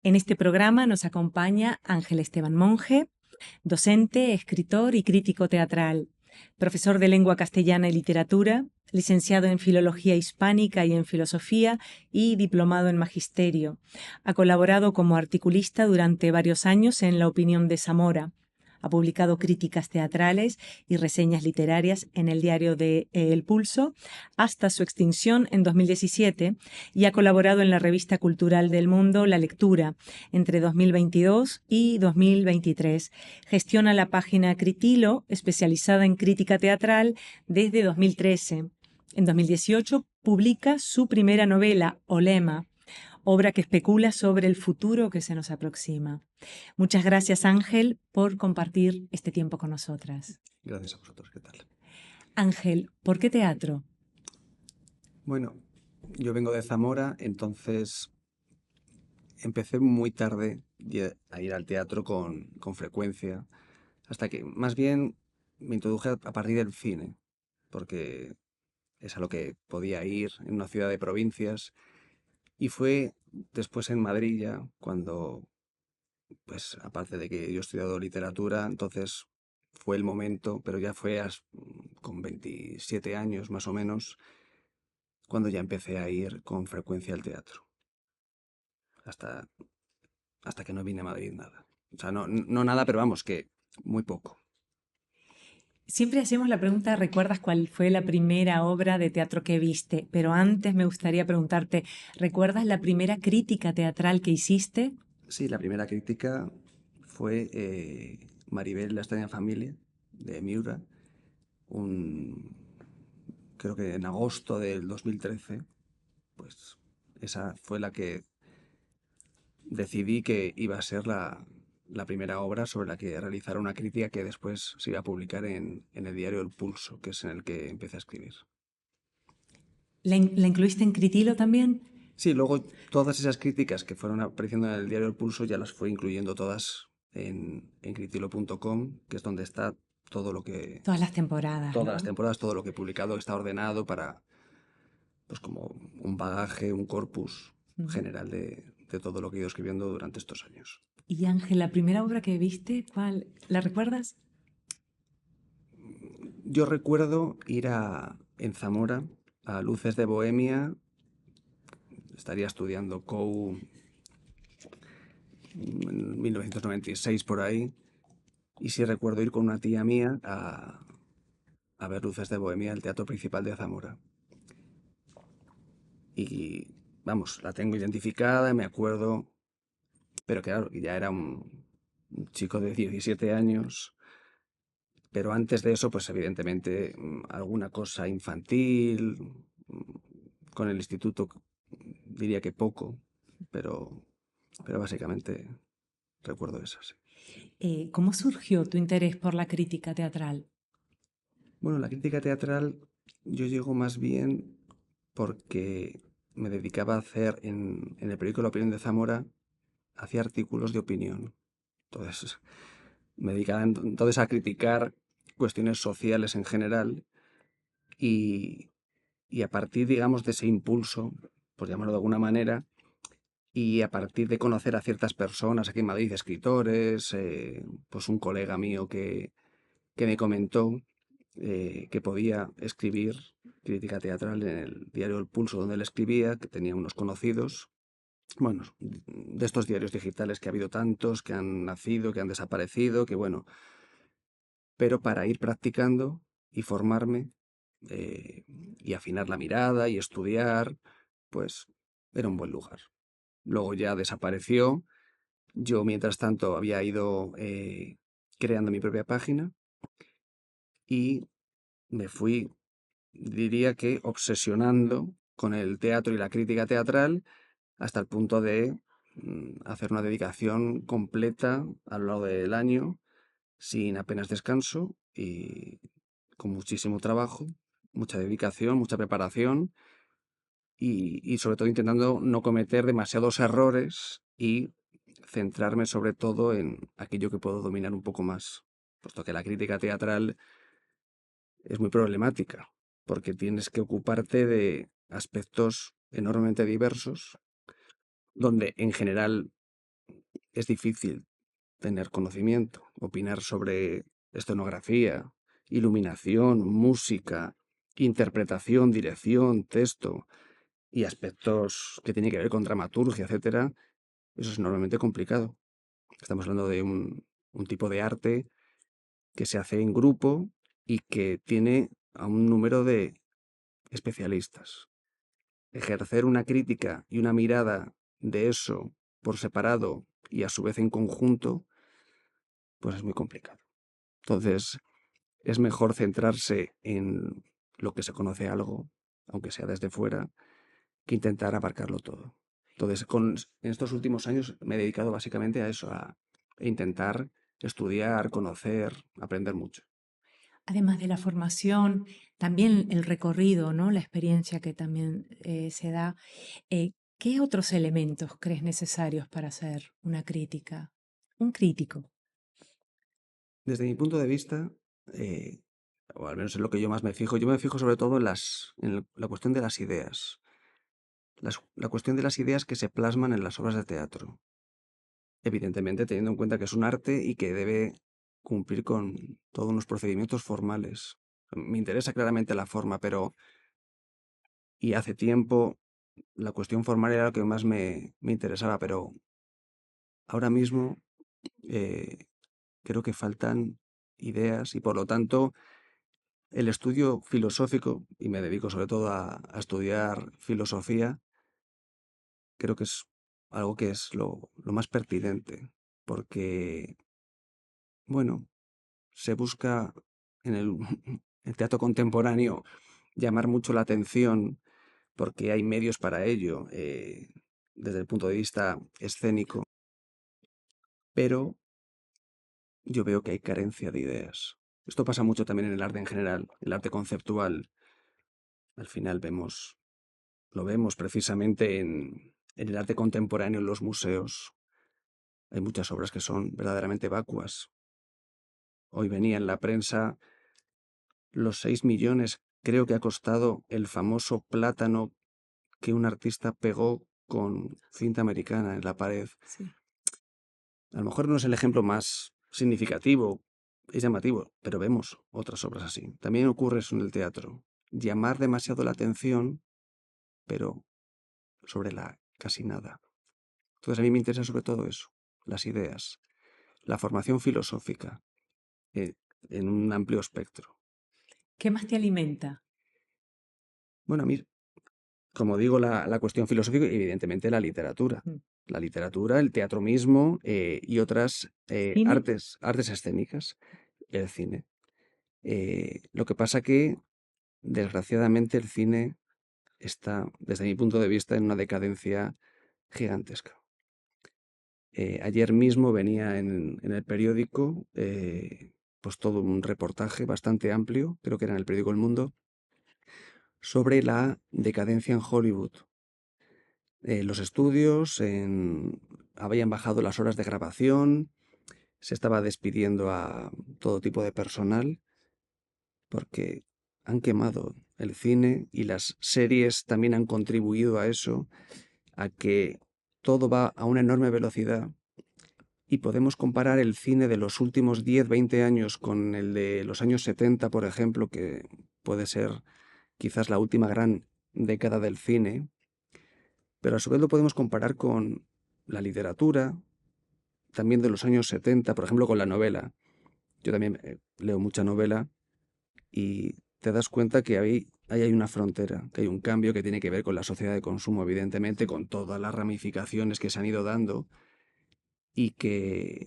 En este programa nos acompaña Ángel Esteban Monge, docente, escritor y crítico teatral, profesor de lengua castellana y literatura, licenciado en Filología Hispánica y en Filosofía y diplomado en Magisterio. Ha colaborado como articulista durante varios años en La Opinión de Zamora. Ha publicado críticas teatrales y reseñas literarias en el diario de El Pulso hasta su extinción en 2017 y ha colaborado en la revista cultural del Mundo La Lectura entre 2022 y 2023. Gestiona la página Critilo, especializada en crítica teatral, desde 2013. En 2018 publica su primera novela, Olema, obra que especula sobre el futuro que se nos aproxima. Muchas gracias, Ángel, por compartir este tiempo con nosotras. Gracias a vosotros, ¿qué tal? Ángel, ¿por qué teatro? Bueno, yo vengo de Zamora, entonces empecé muy tarde a ir al teatro con frecuencia, hasta que más bien me introduje a partir del cine, porque es a lo que podía ir en una ciudad de provincias, y fue después en Madrid ya, cuando, pues aparte de que yo he estudiado literatura, entonces fue el momento, pero ya fue con 27 años más o menos, cuando ya empecé a ir con frecuencia al teatro, hasta, hasta que no vine a Madrid nada. O sea, no nada, pero vamos, que muy poco. Siempre hacemos la pregunta, ¿recuerdas cuál fue la primera obra de teatro que viste? Pero antes me gustaría preguntarte, ¿recuerdas la primera crítica teatral que hiciste? Sí, la primera crítica fue Maribel, la extraña familia, de Miura, un, creo que en agosto del 2013, pues esa fue la que decidí que iba a ser la primera obra sobre la que realizar una crítica que después se iba a publicar en el diario El Pulso, que es en el que empecé a escribir. ¿La incluiste en Critilo también? Sí, luego todas esas críticas que fueron apareciendo en el diario El Pulso ya las fue incluyendo todas en critilo.com, que es donde está todo lo que, Todas las temporadas, todas las ¿no? temporadas, todo lo que he publicado está ordenado para, pues como un bagaje, un corpus Ujú. general de todo lo que he ido escribiendo durante estos años. Y Ángel, la primera obra que viste, ¿cuál? ¿La recuerdas? Yo recuerdo ir en Zamora a Luces de Bohemia, estaría estudiando COU en 1996 por ahí, y sí recuerdo ir con una tía mía a ver Luces de Bohemia, el teatro principal de Zamora. Y vamos, la tengo identificada, me acuerdo, pero claro, ya era un chico de 17 años, pero antes de eso, pues evidentemente alguna cosa infantil, con el instituto diría que poco, pero, pero básicamente recuerdo eso, sí. ¿Cómo surgió tu interés por la crítica teatral? Bueno, la crítica teatral yo llego más bien porque me dedicaba a hacer en el periódico La Opinión de Zamora, hacía artículos de opinión. Entonces, me dedicaba entonces a criticar cuestiones sociales en general y, y a partir, digamos, de ese impulso, por llamarlo de alguna manera, y a partir de conocer a ciertas personas aquí en Madrid, escritores, pues un colega mío que me comentó que podía escribir crítica teatral en el diario El Pulso donde él escribía, que tenía unos conocidos, bueno, de estos diarios digitales que ha habido tantos, que han nacido, que han desaparecido, que bueno, pero para ir practicando y formarme y afinar la mirada y estudiar, pues era un buen lugar. Luego ya desapareció. Yo, mientras tanto, había ido creando mi propia página y me fui, diría que, obsesionando con el teatro y la crítica teatral hasta el punto de hacer una dedicación completa a lo largo del año, sin apenas descanso y con muchísimo trabajo, mucha dedicación, mucha preparación y sobre todo intentando no cometer demasiados errores y centrarme sobre todo en aquello que puedo dominar un poco más, puesto que la crítica teatral es muy problemática, porque tienes que ocuparte de aspectos enormemente diversos, donde en general es difícil tener conocimiento, opinar sobre escenografía, iluminación, música, interpretación, dirección, texto y aspectos que tienen que ver con dramaturgia, etcétera. Eso es normalmente complicado. Estamos hablando de un tipo de arte que se hace en grupo y que tiene a un número de especialistas. Ejercer una crítica y una mirada de eso por separado y a su vez en conjunto, pues es muy complicado. Entonces, es mejor centrarse en lo que se conoce algo, aunque sea desde fuera, que intentar abarcarlo todo. Entonces, en estos últimos años me he dedicado básicamente a eso, a intentar estudiar, conocer, aprender mucho. Además de la formación, también el recorrido, ¿no? La experiencia que también se da. ¿Qué otros elementos crees necesarios para hacer una crítica? Un crítico. Desde mi punto de vista, o al menos en lo que yo más me fijo, yo me fijo sobre todo en la cuestión de las ideas. La cuestión de las ideas que se plasman en las obras de teatro. Evidentemente, teniendo en cuenta que es un arte y que debe cumplir con todos unos procedimientos formales. Me interesa claramente la forma, y hace tiempo la cuestión formal era lo que más me interesaba, pero ahora mismo eh, creo que faltan ideas y por lo tanto el estudio filosófico, y me dedico sobre todo a estudiar filosofía, creo que es algo que es lo más pertinente, porque, bueno, se busca en el teatro contemporáneo llamar mucho la atención porque hay medios para ello, desde el punto de vista escénico, pero yo veo que hay carencia de ideas. Esto pasa mucho también en el arte en general, el arte conceptual. Al final lo vemos precisamente en el arte contemporáneo en los museos. Hay muchas obras que son verdaderamente vacuas. Hoy venía en la prensa los 6 millones, creo que ha costado el famoso plátano que un artista pegó con cinta americana en la pared. Sí. A lo mejor no es el ejemplo más significativo, es llamativo, pero vemos otras obras así. También ocurre eso en el teatro. Llamar demasiado la atención, pero sobre la casi nada. Entonces a mí me interesa sobre todo eso, las ideas, la formación filosófica, eh, en un amplio espectro. ¿Qué más te alimenta? Bueno, a mí, como digo, la cuestión filosófica y evidentemente la literatura. Mm. La literatura, el teatro mismo y otras ¿Cine? artes escénicas, el cine. Lo que pasa que, desgraciadamente, el cine está, desde mi punto de vista, en una decadencia gigantesca. Ayer mismo venía en el periódico pues todo un reportaje bastante amplio, creo que era en el periódico El Mundo, sobre la decadencia en Hollywood. Los estudios habían bajado las horas de grabación, se estaba despidiendo a todo tipo de personal porque han quemado el cine y las series también han contribuido a eso, a que todo va a una enorme velocidad y podemos comparar el cine de los últimos 10, 20 años con el de los años 70, por ejemplo, que puede ser quizás la última gran década del cine, pero a su vez lo podemos comparar con la literatura, también de los años 70, por ejemplo, con la novela. Yo también leo mucha novela y te das cuenta que ahí hay una frontera, que hay un cambio que tiene que ver con la sociedad de consumo, evidentemente, con todas las ramificaciones que se han ido dando y que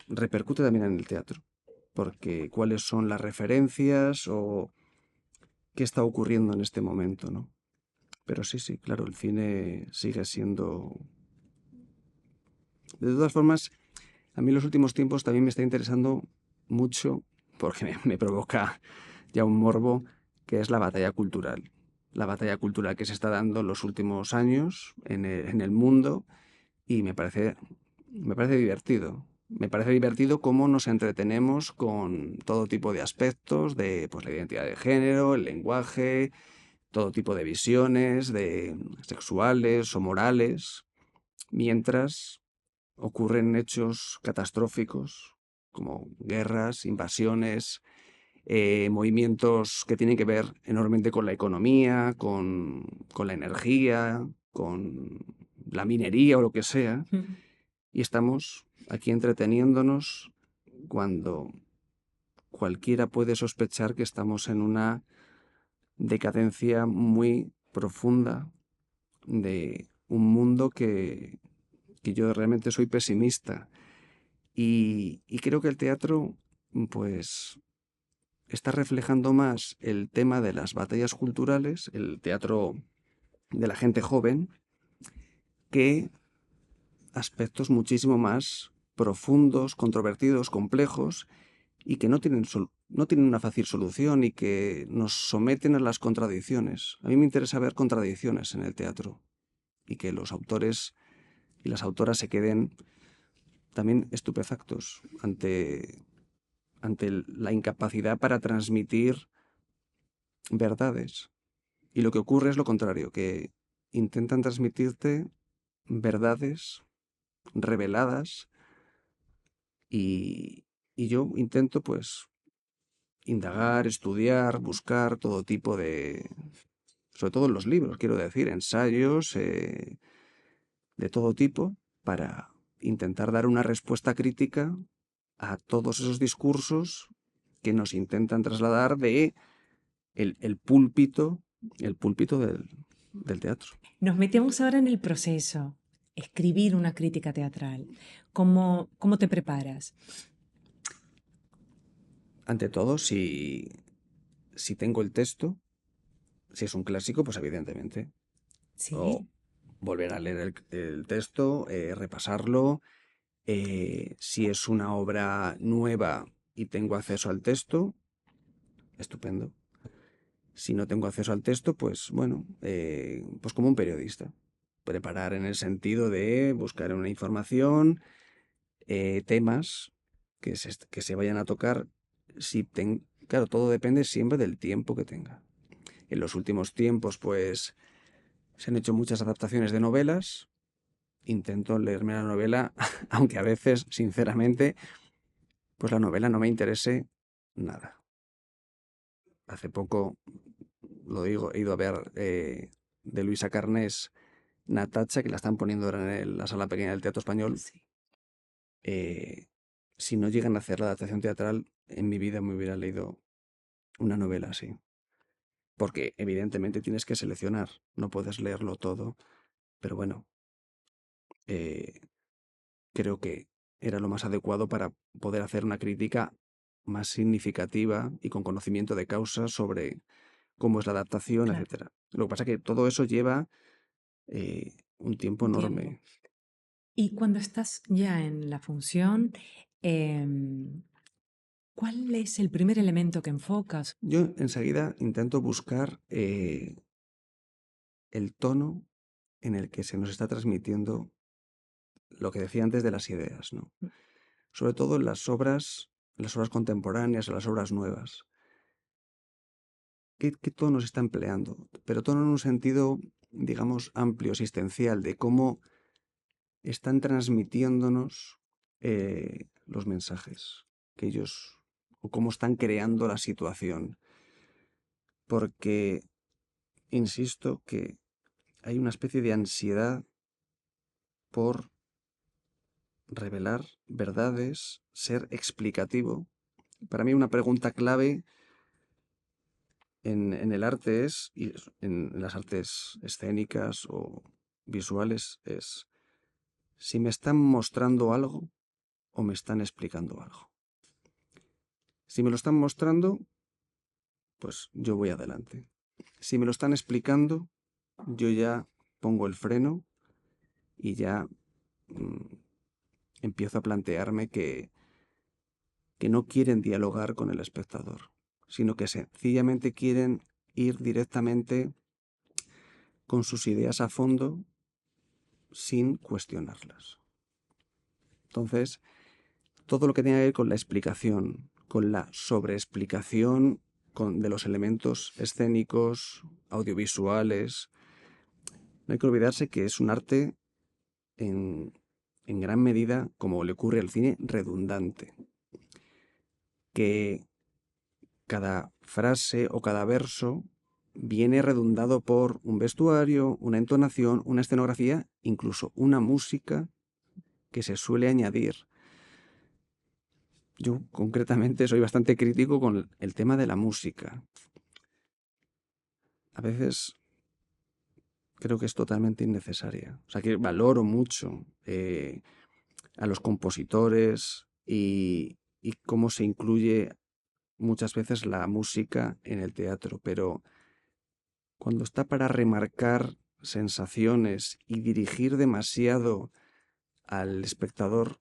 repercute también en el teatro, porque cuáles son las referencias o qué está ocurriendo en este momento, ¿no? Pero sí, sí, claro, el cine sigue siendo... De todas formas, a mí en los últimos tiempos también me está interesando mucho, porque me provoca ya un morbo, que es la batalla cultural. La batalla cultural que se está dando en los últimos años en el mundo y me parece divertido. Me parece divertido cómo nos entretenemos con todo tipo de aspectos de pues, la identidad de género, el lenguaje, todo tipo de visiones de sexuales o morales, mientras ocurren hechos catastróficos como guerras, invasiones, movimientos que tienen que ver enormemente con la economía, con la energía, con la minería o lo que sea, Mm. y estamos aquí entreteniéndonos cuando cualquiera puede sospechar que estamos en una decadencia muy profunda de un mundo que yo realmente soy pesimista. Y creo que el teatro, pues, está reflejando más el tema de las batallas culturales, el teatro de la gente joven, que aspectos muchísimo más profundos, controvertidos, complejos y que no tienen una fácil solución y que nos someten a las contradicciones. A mí me interesa ver contradicciones en el teatro y que los autores y las autoras se queden también estupefactos ante la incapacidad para transmitir verdades. Y lo que ocurre es lo contrario, que intentan transmitirte verdades reveladas y yo intento pues indagar, estudiar, buscar todo tipo de, sobre todo en los libros, quiero decir, ensayos de todo tipo para intentar dar una respuesta crítica a todos esos discursos que nos intentan trasladar de el púlpito del teatro. Nos metemos ahora en el proceso, escribir una crítica teatral. ¿Cómo te preparas? Ante todo, si tengo el texto, si es un clásico, pues evidentemente. O Sí, volver a leer el texto, repasarlo. Si es una obra nueva y tengo acceso al texto, estupendo. Si no tengo acceso al texto, pues bueno, pues como un periodista. Preparar en el sentido de buscar una información, temas que se vayan a tocar. Claro, todo depende siempre del tiempo que tenga. En los últimos tiempos, pues, se han hecho muchas adaptaciones de novelas. Intento leerme la novela, aunque a veces, sinceramente, pues la novela no me interese nada. Hace poco, lo digo, he ido a ver de Luisa Carnés Natacha, que la están poniendo ahora en la sala pequeña del Teatro Español. sí. Eh, si no llegan a hacer la adaptación teatral, en mi vida me hubiera leído una novela así. Porque evidentemente tienes que seleccionar, no puedes leerlo todo, pero bueno, eh, creo que era lo más adecuado para poder hacer una crítica más significativa y con conocimiento de causa sobre cómo es la adaptación, Claro, etcétera. Lo que pasa es que todo eso lleva un tiempo un tiempo. enorme. Y cuando estás ya en la función, em, ¿cuál es el primer elemento que enfocas? Yo enseguida intento buscar el tono en el que se nos está transmitiendo lo que decía antes de las ideas, ¿no? Sobre todo en las obras contemporáneas, en las obras nuevas. ¿Qué tono se está empleando? Pero tono en un sentido, digamos, amplio, existencial, de cómo están transmitiéndonos los mensajes que ellos, o cómo están creando la situación. Porque, insisto, que hay una especie de ansiedad por revelar verdades, ser explicativo. Para mí una pregunta clave en el arte y en las artes escénicas o visuales es si me están mostrando algo o me están explicando algo. Si me lo están mostrando, pues yo voy adelante. Si me lo están explicando, yo ya pongo el freno y ya empiezo a plantearme que no quieren dialogar con el espectador, sino que sencillamente quieren ir directamente con sus ideas a fondo sin cuestionarlas. Entonces, todo lo que tenga que ver con la explicación, con la sobreexplicación de los elementos escénicos, audiovisuales, no hay que olvidarse que es un arte en en gran medida, como le ocurre al cine, redundante. Que cada frase o cada verso viene redundado por un vestuario, una entonación, una escenografía, incluso una música que se suele añadir. Yo concretamente soy bastante crítico con el tema de la música. A veces creo que es totalmente innecesaria. O sea, que valoro mucho a los compositores y cómo se incluye muchas veces la música en el teatro, pero cuando está para remarcar sensaciones y dirigir demasiado al espectador,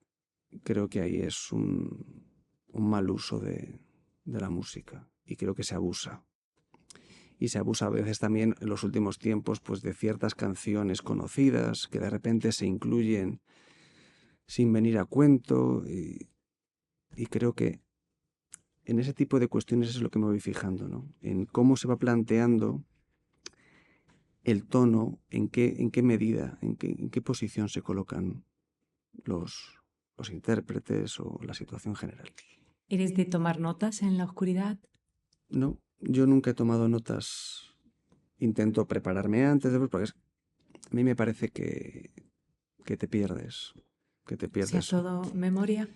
creo que ahí es un mal uso de la música y creo que se abusa. Y se abusa a veces también en los últimos tiempos pues de ciertas canciones conocidas que de repente se incluyen sin venir a cuento y creo que en ese tipo de cuestiones es lo que me voy fijando, ¿no? En cómo se va planteando el tono, en qué medida, en qué posición se colocan los intérpretes o la situación general. ¿Eres de tomar notas en la oscuridad? No, yo nunca he tomado notas. Intento prepararme antes, después, porque a mí me parece que te pierdes, que te O sea, pierdes. todo memoria.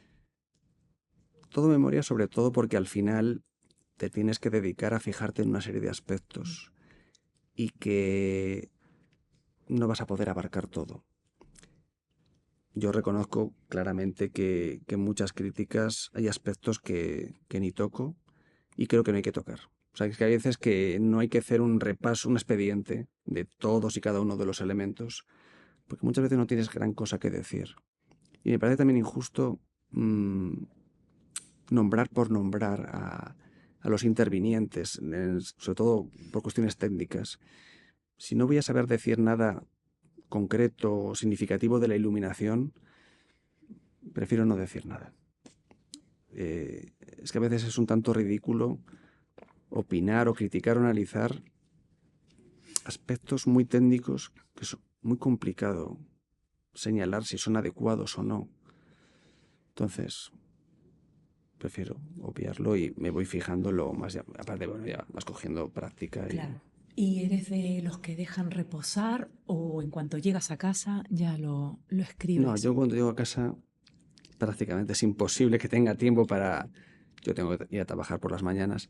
Todo memoria, sobre todo porque al final te tienes que dedicar a fijarte en una serie de aspectos y que no vas a poder abarcar todo. Yo reconozco claramente que en muchas críticas hay aspectos que ni toco y creo que no hay que tocar. O sea, es que hay veces que no hay que hacer un repaso, un expediente de todos y cada uno de los elementos, porque muchas veces no tienes gran cosa que decir. Y me parece también injusto nombrar por nombrar a los intervinientes, sobre todo por cuestiones técnicas. Si no voy a saber decir nada concreto o significativo de la iluminación, prefiero no decir nada. Es que a veces es un tanto ridículo opinar o criticar o analizar aspectos muy técnicos que es muy complicado señalar si son adecuados o no. Entonces, prefiero obviarlo y me voy fijando lo más, aparte, bueno, ya vas cogiendo práctica. Claro. ¿Y eres de los que dejan reposar o en cuanto llegas a casa ya lo No, escribes? yo cuando llego a casa prácticamente es imposible que tenga tiempo para... Yo tengo que ir a trabajar por las mañanas,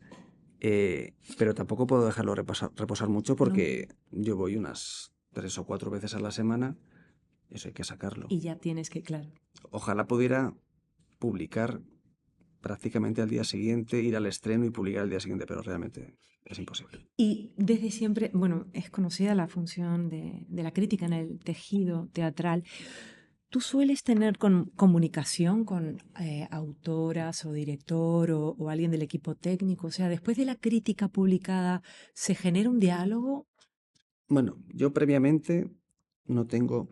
pero tampoco puedo dejarlo reposar mucho ¿No? porque yo voy unas 3 o 4 veces a la semana, eso hay que sacarlo. Y ya tienes que, claro. Ojalá pudiera publicar prácticamente al día siguiente, ir al estreno y publicar al día siguiente, pero realmente es imposible. Y desde siempre, bueno, es conocida la función de la crítica en el tejido teatral. ¿Tú sueles tener comunicación con autoras o director o alguien del equipo técnico? O sea, después de la crítica publicada, ¿se genera un diálogo? Bueno, yo previamente no tengo...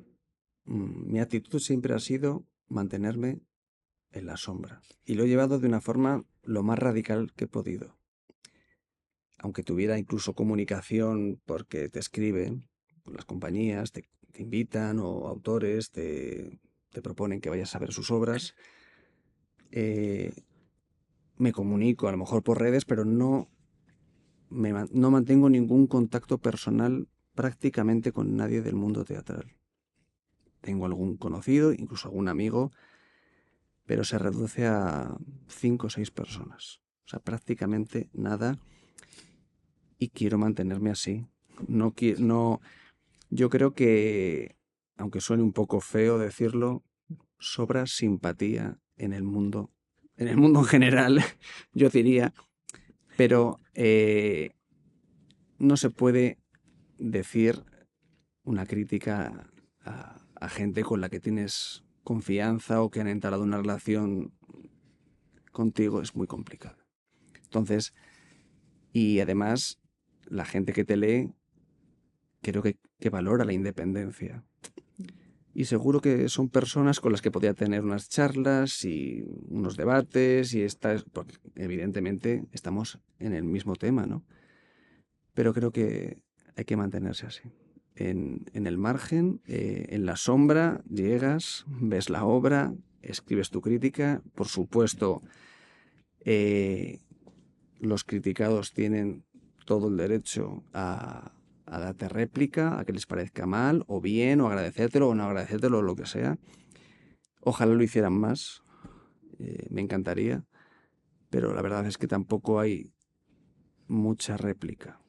mi actitud siempre ha sido mantenerme en la sombra. Y lo he llevado de una forma lo más radical que he podido. Aunque tuviera incluso comunicación porque te escriben, las compañías te invitan o autores te proponen que vayas a ver sus obras, eh, me comunico a lo mejor por redes, pero no mantengo ningún contacto personal prácticamente con nadie del mundo teatral. Tengo algún conocido, incluso algún amigo, pero se reduce a 5 o 6 personas. O sea, prácticamente nada y quiero mantenerme así. No, yo creo que, aunque suene un poco feo decirlo, sobra simpatía en el mundo en general, yo diría, pero no se puede decir una crítica a gente con la que tienes confianza o que han entablado una relación contigo, es muy complicado. Entonces, y además, la gente que te lee creo que valora la independencia. Y seguro que son personas con las que podría tener unas charlas y unos debates porque evidentemente estamos en el mismo tema, ¿no? Pero creo que hay que mantenerse así. en el margen, en la sombra, llegas, ves la obra, escribes tu crítica. Por supuesto, los criticados tienen todo el derecho a darte réplica, a que les parezca mal o bien, o agradecértelo o no agradecértelo, o lo que sea. Ojalá lo hicieran más, me encantaría, pero la verdad es que tampoco hay mucha réplica.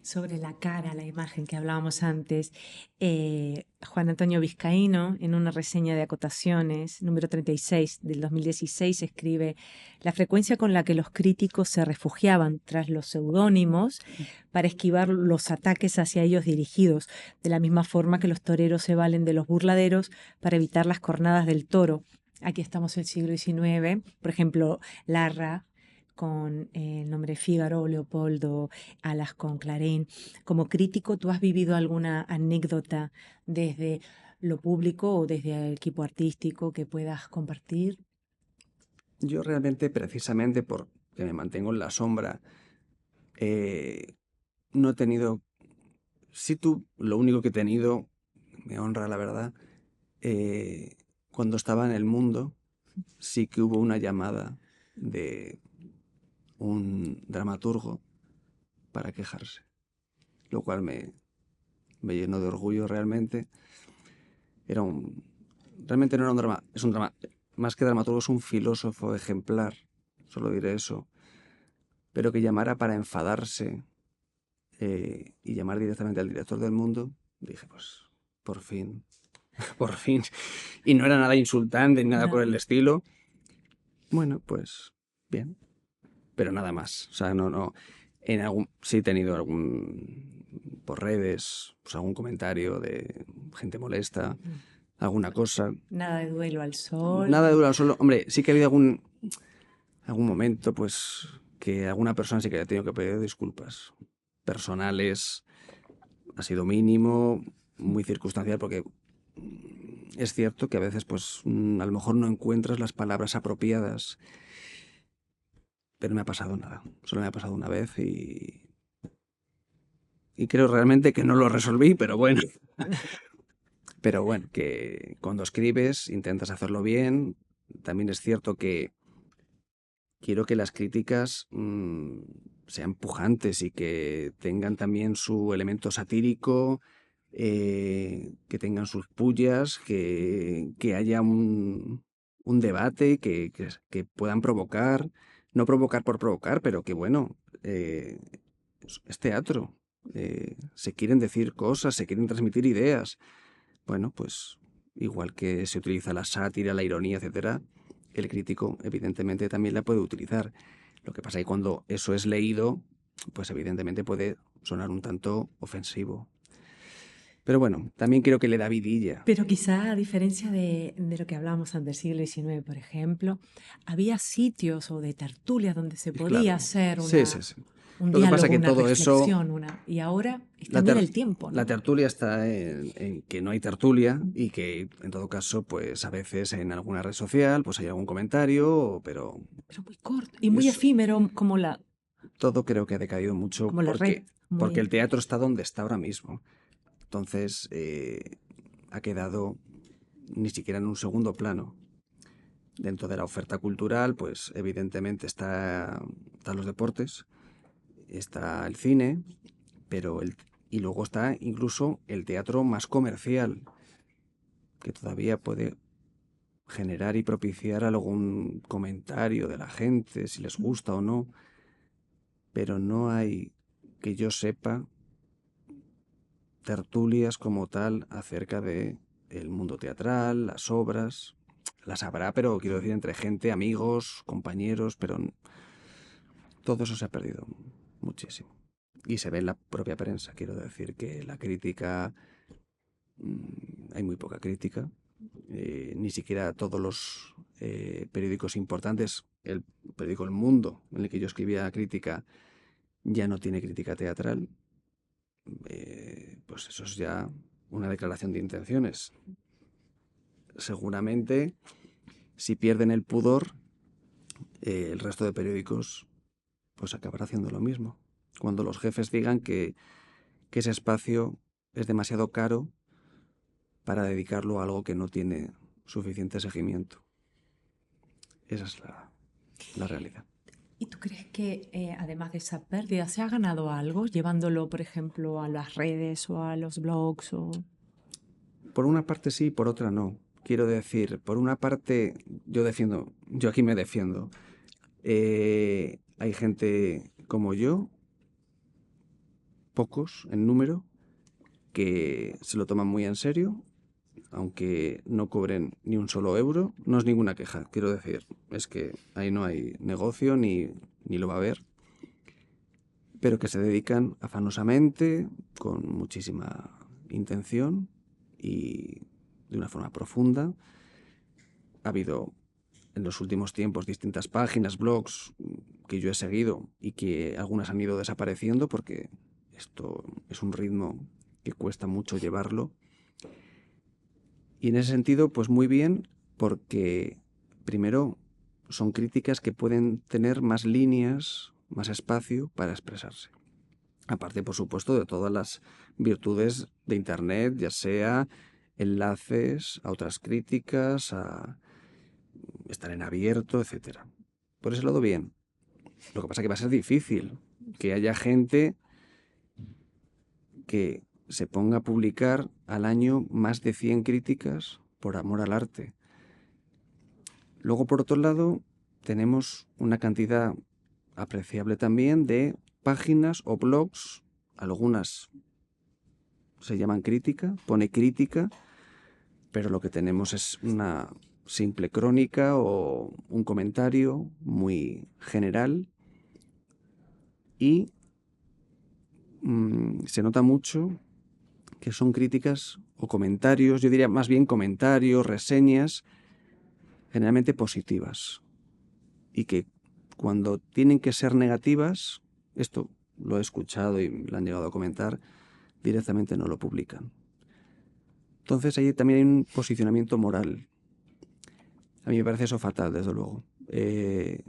Sobre la cara, la imagen que hablábamos antes, Juan Antonio Vizcaíno, en una reseña de Acotaciones, número 36 del 2016, escribe: la frecuencia con la que los críticos se refugiaban tras los seudónimos para esquivar los ataques hacia ellos dirigidos, de la misma forma que los toreros se valen de los burladeros para evitar las cornadas del toro. Aquí estamos en el siglo XIX, por ejemplo, Larra con el nombre Fígaro, Leopoldo, Alas con Clarín. Como crítico, ¿tú has vivido alguna anécdota desde lo público o desde el equipo artístico que puedas compartir? Yo realmente, precisamente porque me mantengo en la sombra, eh, no he tenido, sí tú, lo único que he tenido, me honra la verdad, eh, cuando estaba en el mundo, sí que hubo una llamada de un dramaturgo para quejarse, lo cual me llenó de orgullo realmente. Era un, realmente no era un drama, es un drama, más que dramaturgo es un filósofo ejemplar, solo diré eso, pero que llamara para enfadarse y llamar directamente al director del mundo, dije, pues, por fin, por fin. Y no era nada insultante ni nada por No. el estilo. Bueno, pues, bien, pero nada más. O sea, no. Sí he tenido por redes, pues algún comentario de gente molesta, alguna cosa. Nada de duelo al sol. Nada de dura solo. Hombre, sí que ha habido algún momento, pues, que alguna persona sí que ha tenido que pedir disculpas personales. Ha sido mínimo, muy circunstancial, porque es cierto que a veces, pues, a lo mejor no encuentras las palabras apropiadas, pero no me ha pasado nada. Solo me ha pasado una vez y creo realmente que no lo resolví, pero bueno. Pero bueno, que cuando escribes intentas hacerlo bien. También es cierto que quiero que las críticas sean pujantes y que tengan también su elemento satírico, que tengan sus pullas, que haya un debate, que puedan provocar, no provocar por provocar, pero que bueno, es teatro. Se quieren decir cosas, se quieren transmitir ideas. Bueno, pues igual que se utiliza la sátira, la ironía, etcétera, el crítico evidentemente también la puede utilizar. Lo que pasa es que cuando eso es leído, pues evidentemente puede sonar un tanto ofensivo. Pero bueno, también creo que le da vidilla. Pero quizá a diferencia de lo que hablábamos antes del siglo XIX, por ejemplo, había sitios o de tertulias donde se Y podía claro, hacer sí, sí, sí. un Lo que pasa es diálogo, que una todo eso, reflexión, y ahora es la, también ter- el tiempo, la ¿no? tertulia está en que no hay tertulia y que en todo caso, pues a veces en alguna red social, pues hay algún comentario, pero Pero muy corto y muy es, efímero todo creo que ha decaído mucho como la red, porque muy... el teatro está donde está ahora mismo. Entonces ha quedado ni siquiera en un segundo plano. Dentro de la oferta cultural, pues evidentemente están los deportes, está el cine, y luego está incluso el teatro más comercial, que todavía puede generar y propiciar algún comentario de la gente, si les gusta o no, pero no hay, que yo sepa, tertulias como tal acerca de el mundo teatral, las obras. Las habrá, pero quiero decir entre gente, amigos, compañeros, pero todo eso se ha perdido muchísimo. Y se ve en la propia prensa, quiero decir que la crítica, hay muy poca crítica, ni siquiera todos los periódicos importantes, el periódico El Mundo, en el que yo escribía crítica, ya no tiene crítica teatral. Pues eso es ya una declaración de intenciones. Seguramente, si pierden el pudor, el resto de periódicos pues acabará haciendo lo mismo. Cuando los jefes digan que ese espacio es demasiado caro para dedicarlo a algo que no tiene suficiente seguimiento. Esa es la realidad. ¿Y tú crees que además de esa pérdida se ha ganado algo llevándolo, por ejemplo, a las redes o a los blogs? Por una parte sí, por otra no. Quiero decir, por una parte yo aquí me defiendo. Hay gente como yo, pocos en número, que se lo toman muy en serio, aunque no cobren ni un solo euro. No es ninguna queja, quiero decir. Es que ahí no hay negocio ni lo va a haber. Pero que se dedican afanosamente, con muchísima intención y de una forma profunda. Ha habido en los últimos tiempos distintas páginas, blogs que yo he seguido y que algunas han ido desapareciendo porque esto es un ritmo que cuesta mucho llevarlo. Y en ese sentido, pues muy bien, porque primero son críticas que pueden tener más líneas, más espacio para expresarse. Aparte, por supuesto, de todas las virtudes de Internet, ya sea enlaces a otras críticas, a estar en abierto, etcétera. Por ese lado, bien. Lo que pasa es que va a ser difícil que haya gente que se ponga a publicar al año más de 100 críticas por amor al arte. Luego, por otro lado, tenemos una cantidad apreciable también de páginas o blogs, algunas se llaman crítica, pone crítica, pero lo que tenemos es una simple crónica o un comentario muy general y se nota mucho que son críticas o comentarios, yo diría más bien comentarios, reseñas, generalmente positivas. Y que cuando tienen que ser negativas, esto lo he escuchado y lo han llegado a comentar, directamente no lo publican. Entonces ahí también hay un posicionamiento moral. A mí me parece eso fatal, desde luego. Que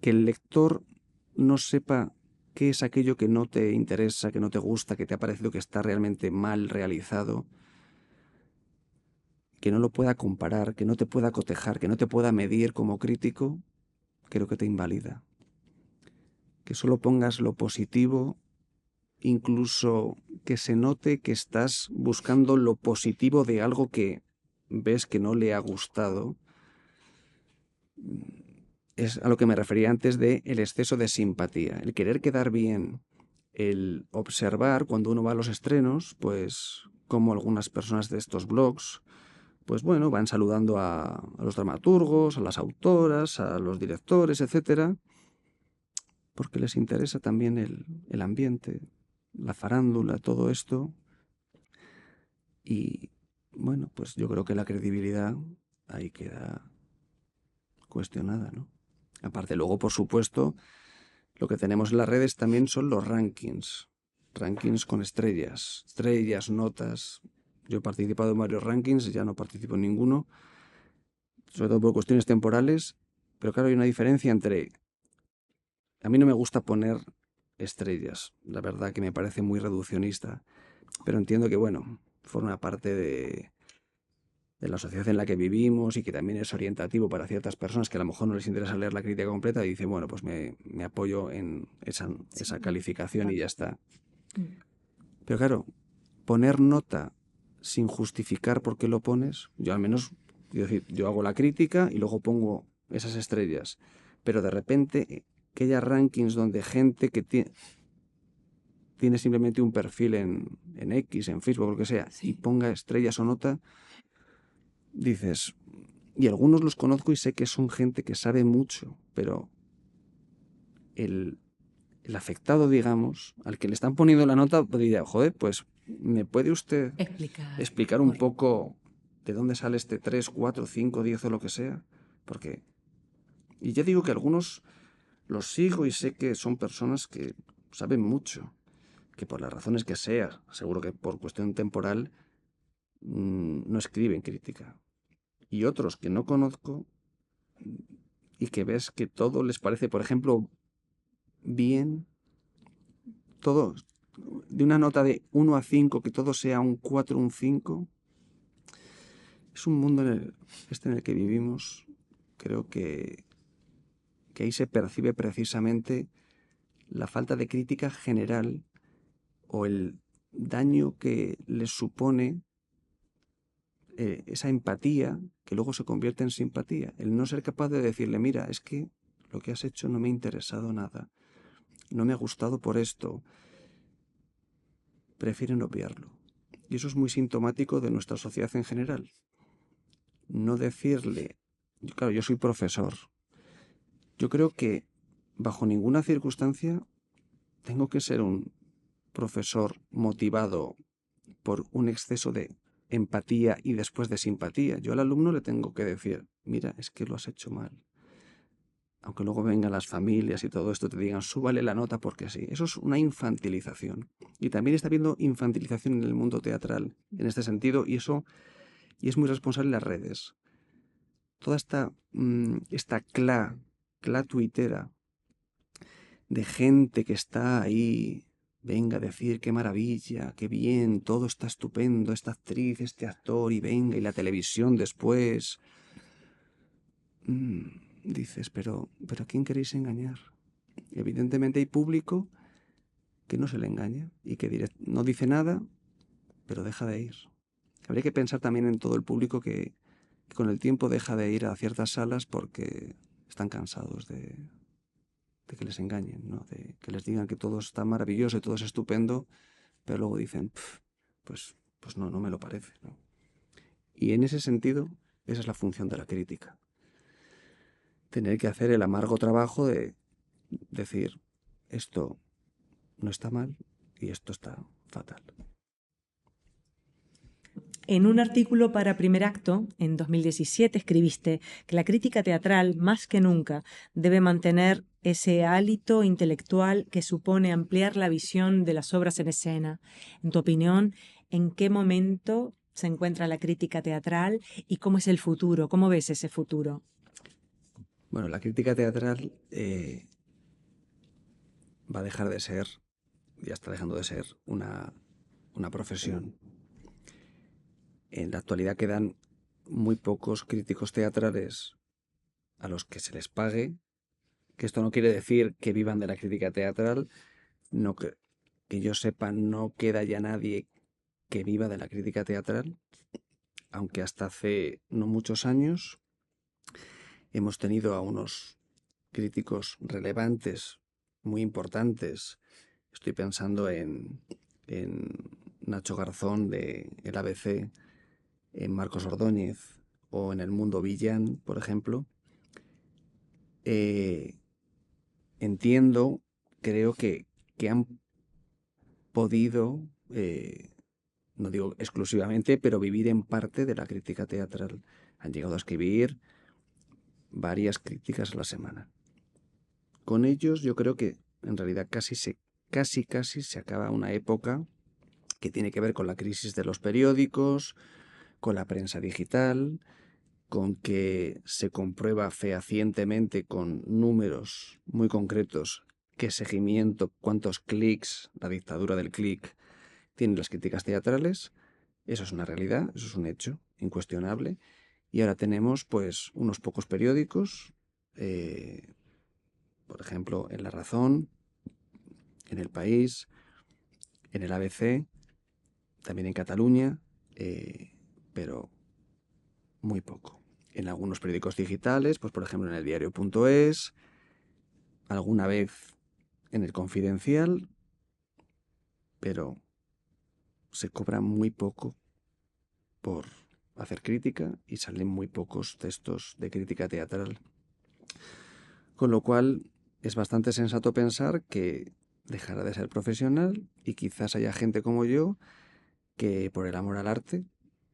el lector no sepa qué es aquello que no te interesa, que no te gusta, que te ha parecido que está realmente mal realizado, que no lo pueda comparar, que no te pueda cotejar, que no te pueda medir como crítico, creo que te invalida. Que solo pongas lo positivo, incluso que se note que estás buscando lo positivo de algo que ves que no le ha gustado, es a lo que me refería antes de el exceso de simpatía, el querer quedar bien, el observar cuando uno va a los estrenos, pues como algunas personas de estos blogs, pues bueno, van saludando a los dramaturgos, a las autoras, a los directores, etcétera, porque les interesa también el ambiente, la farándula, todo esto. Y bueno, pues yo creo que la credibilidad ahí queda cuestionada, ¿no? Aparte, luego, por supuesto, lo que tenemos en las redes también son los rankings. Rankings con estrellas, notas. Yo he participado en varios rankings, ya no participo en ninguno, sobre todo por cuestiones temporales. Pero claro, hay una diferencia entre... A mí no me gusta poner estrellas, la verdad que me parece muy reduccionista. Pero entiendo que, bueno, forma parte de la sociedad en la que vivimos y que también es orientativo para ciertas personas que a lo mejor no les interesa leer la crítica completa y dicen, bueno, pues me apoyo en esa calificación y ya está. Pero claro, poner nota sin justificar por qué lo pones, yo al menos, quiero decir, yo hago la crítica y luego pongo esas estrellas, pero de repente que haya rankings donde gente que tiene simplemente un perfil en X, en Facebook, lo que sea, y ponga estrellas o nota, dices, y algunos los conozco y sé que son gente que sabe mucho, pero el afectado, digamos, al que le están poniendo la nota, diría, joder, pues, ¿me puede usted explicar un poco de dónde sale este 3, 4, 5, 10 o lo que sea? Porque, y ya digo que algunos los sigo y sé que son personas que saben mucho, que por las razones que sea, seguro que por cuestión temporal, no escriben crítica. Y otros que no conozco y que ves que todo les parece, por ejemplo, bien, todo de una nota de 1 a 5, que todo sea un 4, un 5. Es un mundo en el que vivimos. Creo que ahí se percibe precisamente la falta de crítica general o el daño que les supone esa empatía que luego se convierte en simpatía. El no ser capaz de decirle, mira, es que lo que has hecho no me ha interesado nada, no me ha gustado por esto. Prefieren obviarlo. Y eso es muy sintomático de nuestra sociedad en general. No decirle, claro, yo soy profesor. Yo creo que bajo ninguna circunstancia tengo que ser un profesor motivado por un exceso de empatía y después de simpatía. Yo al alumno le tengo que decir, mira, es que lo has hecho mal. Aunque luego vengan las familias y todo esto, te digan, súbale la nota porque sí. Eso es una infantilización. Y también está habiendo infantilización en el mundo teatral en este sentido, y es muy responsable las redes. Toda esta cla tuitera de gente que está ahí, venga a decir qué maravilla, qué bien, todo está estupendo, esta actriz, este actor, y venga, y la televisión después. Dices, pero ¿a quién queréis engañar? Evidentemente hay público que no se le engaña y que no dice nada, pero deja de ir. Habría que pensar también en todo el público que con el tiempo deja de ir a ciertas salas porque están cansados de que les engañen, ¿no? De que les digan que todo está maravilloso y todo es estupendo, pero luego dicen, pues no me lo parece, ¿no? Y en ese sentido, esa es la función de la crítica. Tener que hacer el amargo trabajo de decir, esto no está mal y esto está fatal. En un artículo para Primer Acto, en 2017, escribiste que la crítica teatral, más que nunca, debe mantener ese hálito intelectual que supone ampliar la visión de las obras en escena. En tu opinión, ¿en qué momento se encuentra la crítica teatral y cómo es el futuro? ¿Cómo ves ese futuro? Bueno, la crítica teatral va a dejar de ser, ya está dejando de ser, una profesión. En la actualidad quedan muy pocos críticos teatrales a los que se les pague, que esto no quiere decir que vivan de la crítica teatral, no que yo sepa, no queda ya nadie que viva de la crítica teatral, aunque hasta hace no muchos años hemos tenido a unos críticos relevantes, muy importantes. Estoy pensando en Nacho Garzón de El ABC, en Marcos Ordóñez o en El Mundo Villán, por ejemplo. Entiendo, creo que han podido, no digo exclusivamente, pero vivir en parte de la crítica teatral. Han llegado a escribir varias críticas a la semana. Con ellos yo creo que en realidad casi se acaba una época que tiene que ver con la crisis de los periódicos, con la prensa digital, con que se comprueba fehacientemente con números muy concretos qué seguimiento, cuántos clics, la dictadura del clic, tienen las críticas teatrales. Eso es una realidad, eso es un hecho incuestionable. Y ahora tenemos pues unos pocos periódicos, por ejemplo, en La Razón, en El País, en el ABC, también en Cataluña, pero muy poco. En algunos periódicos digitales, pues por ejemplo en el diario.es, alguna vez en el Confidencial, pero se cobra muy poco por hacer crítica y salen muy pocos textos de crítica teatral. Con lo cual es bastante sensato pensar que dejará de ser profesional y quizás haya gente como yo que por el amor al arte,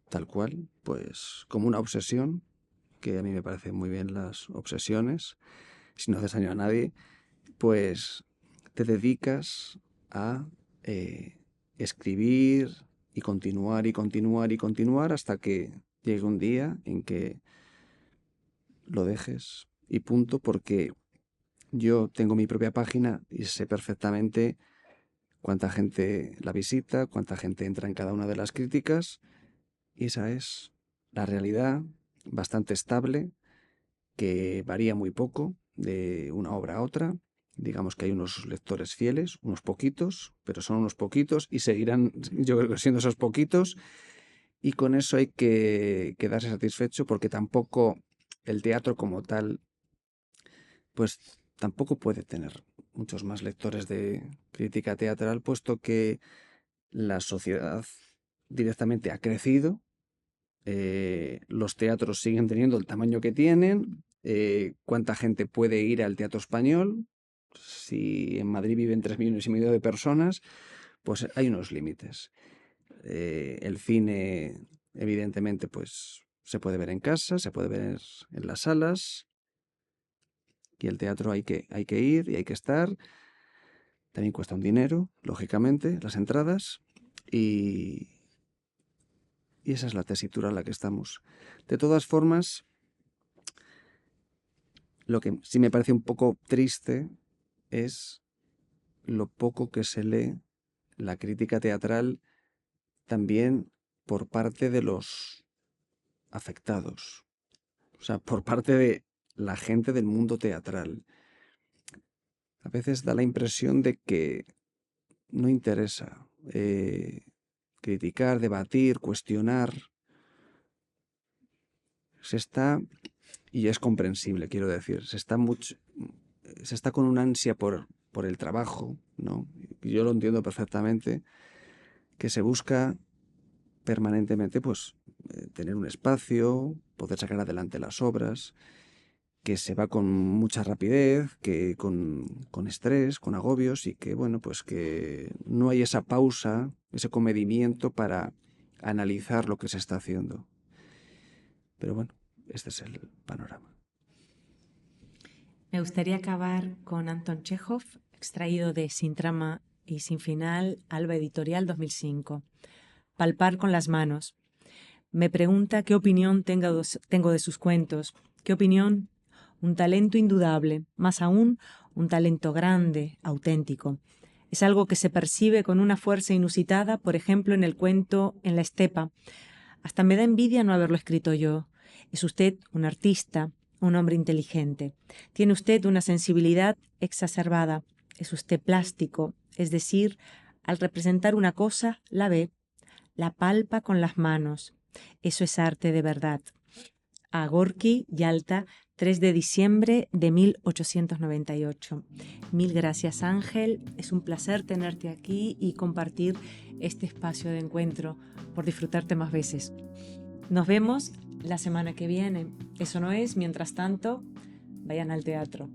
tal cual, pues como una obsesión, que a mí me parecen muy bien las obsesiones, si no haces daño a nadie, pues te dedicas a escribir y continuar y continuar y continuar hasta que llegue un día en que lo dejes y punto, porque yo tengo mi propia página y sé perfectamente cuánta gente la visita, cuánta gente entra en cada una de las críticas, y esa es la realidad bastante estable, que varía muy poco de una obra a otra. Digamos que hay unos lectores fieles, unos poquitos, pero son unos poquitos y seguirán, yo creo que siendo esos poquitos, y con eso hay que quedarse satisfecho, porque tampoco el teatro como tal, pues tampoco puede tener muchos más lectores de crítica teatral, puesto que la sociedad directamente ha crecido, los teatros siguen teniendo el tamaño que tienen, cuánta gente puede ir al teatro español. Si en Madrid viven 3,5 millones de personas, pues hay unos límites. El cine, evidentemente, pues se puede ver en casa, se puede ver en las salas, y el teatro hay que ir y hay que estar. También cuesta un dinero, lógicamente, las entradas, y esa es la tesitura en la que estamos. De todas formas, lo que sí me parece un poco triste es lo poco que se lee la crítica teatral también por parte de los afectados, o sea, por parte de la gente del mundo teatral. A veces da la impresión de que no interesa criticar, debatir, cuestionar. Se está, y es comprensible, quiero decir, se está con una ansia por el trabajo, ¿no? Yo lo entiendo perfectamente, que se busca permanentemente, pues, tener un espacio, poder sacar adelante las obras, que se va con mucha rapidez, que con estrés, con agobios, y que, bueno, pues que no hay esa pausa, ese comedimiento para analizar lo que se está haciendo. Pero bueno, este es el panorama. Me gustaría acabar con Anton Chekhov, extraído de Sin trama y sin final, Alba Editorial 2005. Palpar con las manos. Me pregunta qué opinión tengo de sus cuentos. ¿Qué opinión? Un talento indudable, más aún un talento grande, auténtico. Es algo que se percibe con una fuerza inusitada, por ejemplo, en el cuento En la estepa. Hasta me da envidia no haberlo escrito yo. Es usted un artista, un hombre inteligente. Tiene usted una sensibilidad exacerbada. Es usted plástico, es decir, al representar una cosa, la ve, la palpa con las manos. Eso es arte de verdad. A Gorki, Yalta, 3 de diciembre de 1898. Mil gracias, Ángel. Es un placer tenerte aquí y compartir este espacio de encuentro, por disfrutarte más veces. Nos vemos la semana que viene. Eso no es, mientras tanto, vayan al teatro.